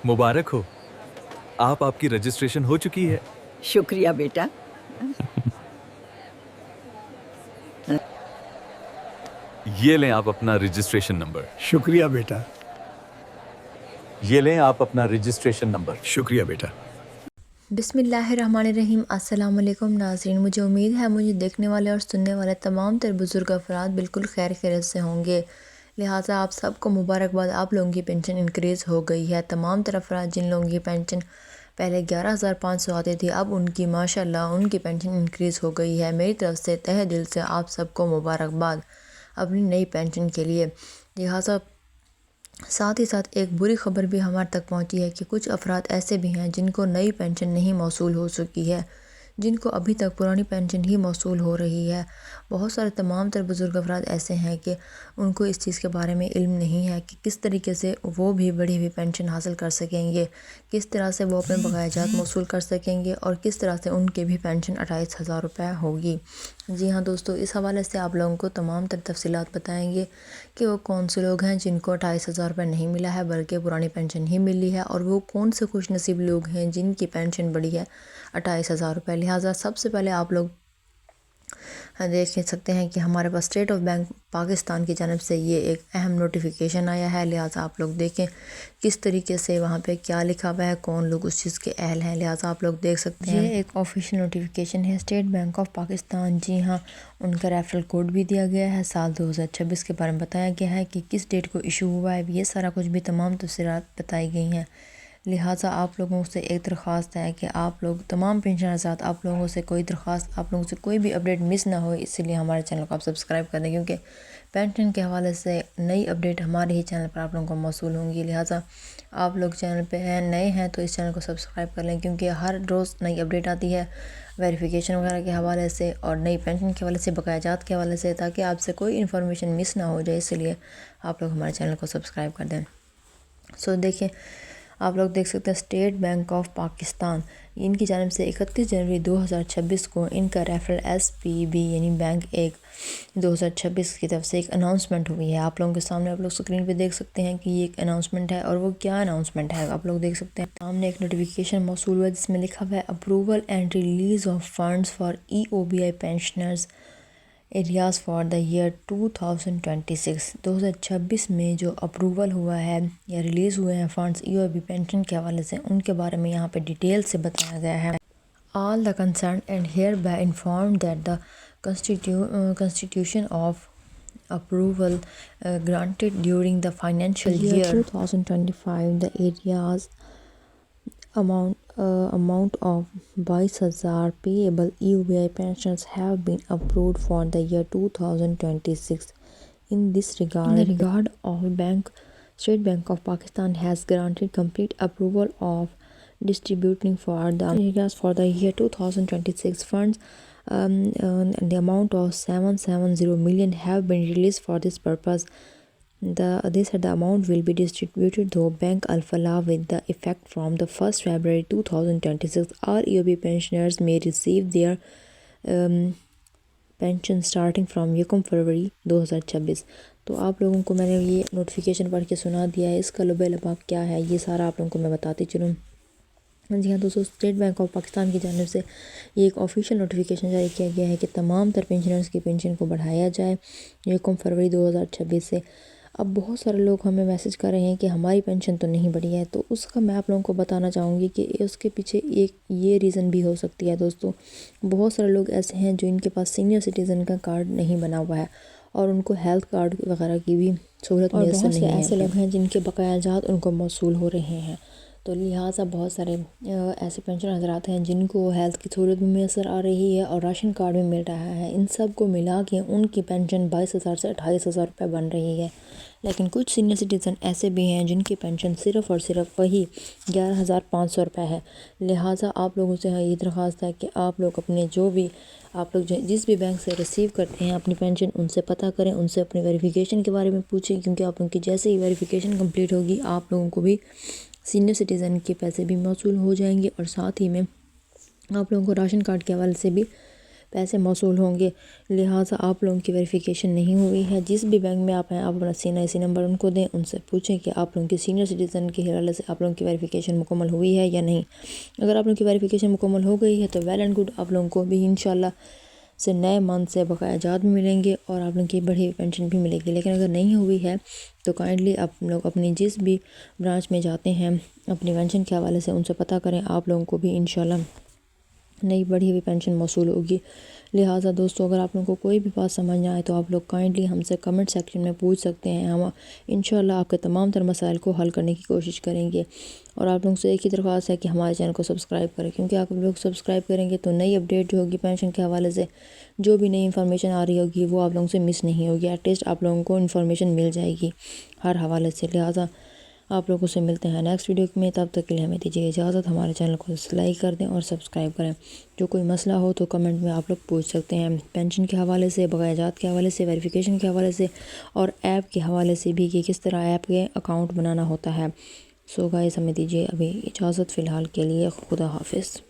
मुबारक हो। आपकी रजिस्ट्रेशन हो चुकी है। शुक्रिया बेटा। ये लें आप अपना रजिस्ट्रेशन नंबर। शुक्रिया बेटा। ये लें आप अपना रजिस्ट्रेशन नंबर। शुक्रिया बेटा। बिस्मिल्लाहिर्रहमानिर्रहीम। अस्सलाम वालेकुम नाज़रीन, मुझे उम्मीद है मुझे देखने वाले और सुनने वाले तमाम तर बुज़ुर्ग अफराद बिल्कुल खैर खैरियत से होंगे। लिहाजा आप सबको मुबारकबाद, आप लोगों की पेंशन इंक्रीज़ हो गई है। तमाम तर अफराद जिन लोगों की पेंशन पहले 11,500 आती थी, अब उनकी माशाल्लाह उनकी पेंशन इंक्रीज़ हो गई है। मेरी तरफ से तहे दिल से आप सबको मुबारकबाद अपनी नई पेंशन के लिए। लिहाजा साथ ही साथ एक बुरी खबर भी हमारे तक पहुंची है कि कुछ अफराद ऐसे भी हैं जिनको नई पेंशन नहीं मौसूल हो चुकी है, जिनको अभी तक पुरानी पेंशन ही मौसूल हो रही है। बहुत सारे तमाम तर बुज़ुर्ग अफराद ऐसे हैं कि उनको इस चीज़ के बारे में इल्म नहीं है कि किस तरीके से वो भी बढ़ी हुई पेंशन हासिल कर सकेंगे, किस तरह से वो अपने बकाया जात मौसूल कर सकेंगे और किस तरह से उनकी भी पेंशन 28,000 रुपये होगी। जी हाँ दोस्तों, इस हवाले से आप लोगों को तमाम तर तफसीलात बताएंगे कि वो कौन से लोग हैं जिनको 28,000 रुपये नहीं मिला है बल्कि पुरानी पेंशन ही मिली है, और वो कौन से खुश नसीब लोग हैं जिनकी पेंशन बढ़ी है 28,000 रुपये। लिहाजा सबसे पहले आप लोग देख सकते हैं कि हमारे पास स्टेट ऑफ बैंक पाकिस्तान की जानब से ये एक अहम नोटिफिकेशन आया है। लिहाजा आप लोग देखें किस तरीके से वहाँ पे क्या लिखा हुआ है, कौन लोग उस चीज़ के अहल हैं। लिहाजा आप लोग देख सकते हैं, ये एक ऑफिशियल नोटिफिकेशन है स्टेट बैंक ऑफ पाकिस्तान। जी हाँ, उनका रेफरल कोड भी दिया गया है, साल 2026 के बारे में बताया गया है कि किस डेट को इशू हुआ है, ये सारा कुछ भी तमाम तफसीलात बताई गई हैं। लिहाजा आप लोगों से एक दरख्वास्त है कि आप लोग तमाम पेंशनर साथ आप लोगों से कोई दरख्वास्त, आप लोगों से कोई भी अपडेट मिस ना हो, इसलिए हमारे चैनल को आप सब्सक्राइब कर दें, क्योंकि पेंशन के हवाले से नई अपडेट हमारे ही चैनल पर आप लोगों को मौसूल होंगी। लिहाजा आप लोग चैनल पे हैं नए हैं तो इस चैनल को सब्सक्राइब कर लें, क्योंकि हर रोज़ नई अपडेट आती है वेरिफिकेशन वगैरह के हवाले से और नई पेंशन के हवाले से, बकाया जात के हवाले से, ताकि आपसे कोई इन्फॉर्मेशन मिस ना हो जाए। इसलिए आप लोग हमारे चैनल को सब्सक्राइब कर दें। सो देखिए, आप लोग देख सकते हैं स्टेट बैंक ऑफ पाकिस्तान, इनकी जानिब से 31 जनवरी 2026 को इनका रेफरल SPB यानी बैंक 1 2026 की तरफ से एक अनाउंसमेंट हुई है। आप लोगों के सामने आप लोग स्क्रीन पे देख सकते हैं कि ये एक अनाउंसमेंट है, और वो क्या अनाउंसमेंट है आप लोग देख सकते हैं। सामने एक नोटिफिकेशन मौसूल हुआ है जिसमें लिखा हुआ है approval and release of funds for EOBI pensioners areas for the year 2026। 2026 में जो अप्रूवल हुआ है या रिलीज़ हुए हैं फंड्स EOB पेंशन के हवाले से, उनके बारे में यहाँ पे डिटेल से बताया गया है। All the concern and hereby inform that the constitution of approval granted during the financial year 2025, the area's amount of 22,000 payable EOBI pensions have been approved for the year 2026. In this regard, State Bank of Pakistan has granted complete approval of distributing for the areas for the year 2026 funds. The amount of 770 million have been released for this purpose. The amount will be distributed through Bank Al Falah with the effect from the 1st February 2026. All EOB pensioners may receive their pension starting from 1 फरवरी 2026। तो आप लोगों को मैंने ये notification पढ़ के सुना दिया है, इसका लुब लबाब क्या है ये सारा आप लोगों को मैं बताती चलूँ। जी हाँ दोस्तों, स्टेट बैंक ऑफ पाकिस्तान की जानिब से ये एक ऑफिशियल नोटिफिकेशन जारी किया गया है कि तमाम तर पेंशनर्स की पेंशन को बढ़ाया जाए 1 फरवरी 2026 से। अब बहुत सारे लोग हमें मैसेज कर रहे हैं कि हमारी पेंशन तो नहीं बढ़ी है, तो उसका मैं आप लोगों को बताना चाहूँगी कि उसके पीछे एक ये रीज़न भी हो सकती है। दोस्तों, बहुत सारे लोग ऐसे हैं जो इनके पास सीनियर सिटीज़न का कार्ड नहीं बना हुआ है और उनको हेल्थ कार्ड वगैरह की भी सहूलत मैसर नहीं है। ऐसे लोग हैं जिनके बकाया जात उनको मौसूल हो रहे हैं, तो लिहाजा बहुत सारे ऐसे पेंशन हजरात हैं जिनको हेल्थ की सहूलत भी मैसर आ रही है और राशन कार्ड भी मिल रहा है। इन सब को मिला के उनकी पेंशन 22,000 से 28,000 रुपये बन रही है। लेकिन कुछ सीनियर सिटीज़न ऐसे भी हैं जिनकी पेंशन सिर्फ़ और सिर्फ वही 11,500 रुपये है। लिहाजा आप लोगों से ये दरख्वास्त है कि आप लोग अपने आप लोग जिस भी बैंक से रिसीव करते हैं अपनी पेंशन, उनसे पता करें, उनसे अपनी वेरिफिकेशन के बारे में पूछें, क्योंकि आप लोगों की जैसे ही वेरिफिकेशन कंप्लीट होगी आप लोगों को भी सीनियर सिटीज़न के पैसे भी मौसूल हो जाएंगे और साथ ही में आप लोगों को राशन कार्ड के हवाले से भी پیسے موصول ہوں گے، لہٰذا آپ لوگوں کی ویریفیکیشن نہیں ہوئی ہے۔ جس بھی بینک میں آپ ہیں آپ اپنا CNIC نمبر ان کو دیں، ان سے پوچھیں کہ آپ لوگوں کی سینئر سٹیزن کے حوالے سے آپ لوگوں کی ویریفیکیشن مکمل ہوئی ہے یا نہیں۔ اگر آپ لوگوں کی ویریفیکیشن مکمل ہو گئی ہے تو ویل اینڈ گڈ، آپ لوگوں کو بھی انشاءاللہ سے نئے منتھ سے بقایا جات بھی ملیں گے اور آپ لوگوں کی بڑی ہوئی پینشن بھی ملے گی۔ لیکن اگر نہیں ہوئی ہے تو کائنڈلی آپ لوگ اپنی جس بھی برانچ میں جاتے ہیں اپنی پینشن کے حوالے سے ان سے پتہ کریں، آپ لوگوں کو بھی انشاءاللہ نئی بڑھی ہوئی پینشن موصول ہوگی۔ لہٰذا دوستو اگر آپ لوگوں کو کوئی بھی بات سمجھ نہ آئے تو آپ لوگ کائنڈلی ہم سے کمنٹ سیکشن میں پوچھ سکتے ہیں، ہم انشاءاللہ آپ کے تمام تر مسائل کو حل کرنے کی کوشش کریں گے۔ اور آپ لوگوں سے ایک ہی درخواست ہے کہ ہمارے چینل کو سبسکرائب کریں، کیونکہ آپ لوگ سبسکرائب کریں گے تو نئی اپڈیٹ جو ہوگی پینشن کے حوالے سے، جو بھی نئی انفارمیشن آ رہی ہوگی وہ آپ لوگوں سے مس نہیں ہوگی، ایٹ لیسٹ آپ لوگوں کو انفارمیشن مل جائے گی ہر حوالے سے۔ لہٰذا آپ لوگوں سے ملتے ہیں نیکسٹ ویڈیو میں، تب تک کے لیے ہمیں دیجیے اجازت۔ ہمارے چینل کو لائک کر دیں اور سبسکرائب کریں۔ جو کوئی مسئلہ ہو تو کمنٹ میں آپ لوگ پوچھ سکتے ہیں، پینشن کے حوالے سے، بقایا جات کے حوالے سے، ویریفیکیشن کے حوالے سے اور ایپ کے حوالے سے بھی کہ کس طرح ایپ کے اکاؤنٹ بنانا ہوتا ہے۔ سو گائز ہمیں دیجیے ابھی اجازت فی الحال کے لیے، خدا حافظ۔